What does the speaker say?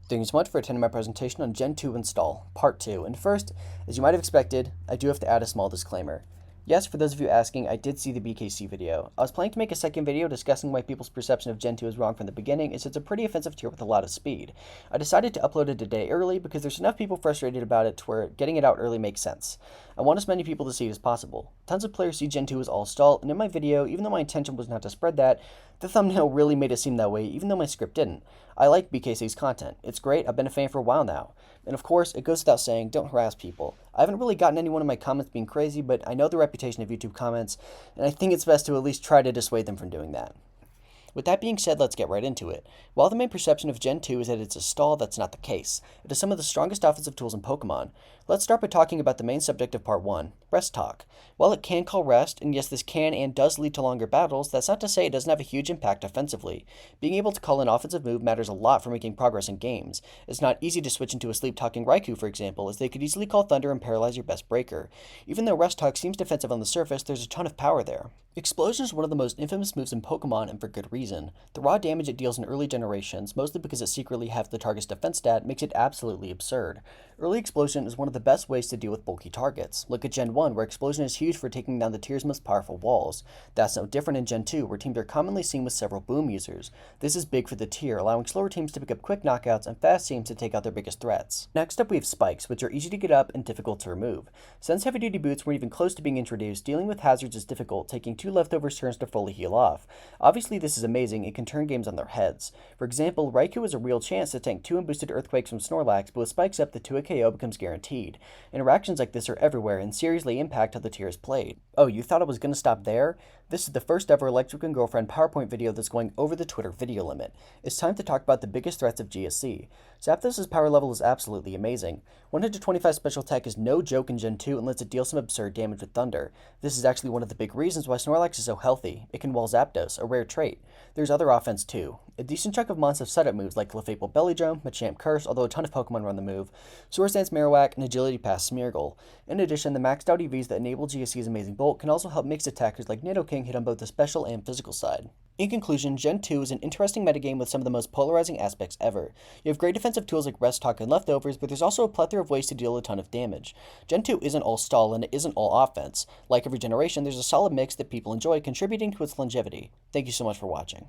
Thank you so much for attending my presentation on Gen 2 install, part 2. And first, as you might have expected, I do have to add a small disclaimer. Yes, for those of you asking, I did see the BKC video. I was planning to make a second video discussing why people's perception of Gen 2 is wrong from the beginning, as it's a pretty offensive tier with a lot of speed. I decided to upload it a day early because there's enough people frustrated about it to where getting it out early makes sense. I want as many people to see it as possible. Tons of players see Gen 2 as all stall, and in my video, even though my intention was not to spread that, the thumbnail really made it seem that way, even though my script didn't. I like BKC's content. It's great, I've been a fan for a while now. And of course, it goes without saying, don't harass people. I haven't really gotten anyone in my comments being crazy, but I know the reputation of YouTube comments, and I think it's best to at least try to dissuade them from doing that. With that being said, let's get right into it. While the main perception of Gen 2 is that it's a stall, that's not the case. It is some of the strongest offensive tools in Pokemon. Let's start by talking about the main subject of Part 1, Rest Talk. While it can call rest, and yes, this can and does lead to longer battles, that's not to say it doesn't have a huge impact offensively. Being able to call an offensive move matters a lot for making progress in games. It's not easy to switch into a sleep-talking Raikou, for example, as they could easily call Thunder and paralyze your best breaker. Even though Rest Talk seems defensive on the surface, there's a ton of power there. Explosion is one of the most infamous moves in Pokemon, and for good reason. The raw damage it deals in early generations, mostly because it secretly has the target's defense stat, makes it absolutely absurd. Early Explosion is one of the best ways to deal with bulky targets. Look at Gen 1, where Explosion is huge for taking down the tier's most powerful walls. That's no different in Gen 2, where teams are commonly seen with several boom users. This is big for the tier, allowing slower teams to pick up quick knockouts and fast teams to take out their biggest threats. Next up we have Spikes, which are easy to get up and difficult to remove. Since heavy-duty boots weren't even close to being introduced, dealing with hazards is difficult, taking 2 leftover turns to fully heal off. Obviously this is amazing, it can turn games on their heads. For example, Raikou has a real chance to tank 2 unboosted Earthquakes from Snorlax, but with Spikes up, the 2 KO becomes guaranteed. Interactions like this are everywhere and seriously impact how the tier is played. Oh, you thought I was going to stop there? This is the first ever Electric and Girlfriend PowerPoint video that's going over the Twitter video limit. It's time to talk about the biggest threats of GSC. Zapdos' power level is absolutely amazing. 125 special attack is no joke in Gen 2 and lets it deal some absurd damage with Thunder. This is actually one of the big reasons why Snorlax is so healthy. It can wall Zapdos, a rare trait. There's other offense too. A decent chunk of months have setup moves like Clefable Belly Drum, Machamp Curse, although a ton of Pokemon run the move, Swords Dance Marowak, and Agility Pass Smeargle. In addition, the maxed out EVs that enable GSC's amazing Bolt can also help mixed attackers like Nidoking hit on both the special and physical side. In conclusion, Gen 2 is an interesting metagame with some of the most polarizing aspects ever. You have great defensive tools like Rest Talk and Leftovers, but there's also a plethora of ways to deal a ton of damage. Gen 2 isn't all stall and it isn't all offense. Like every generation, there's a solid mix that people enjoy, contributing to its longevity. Thank you so much for watching.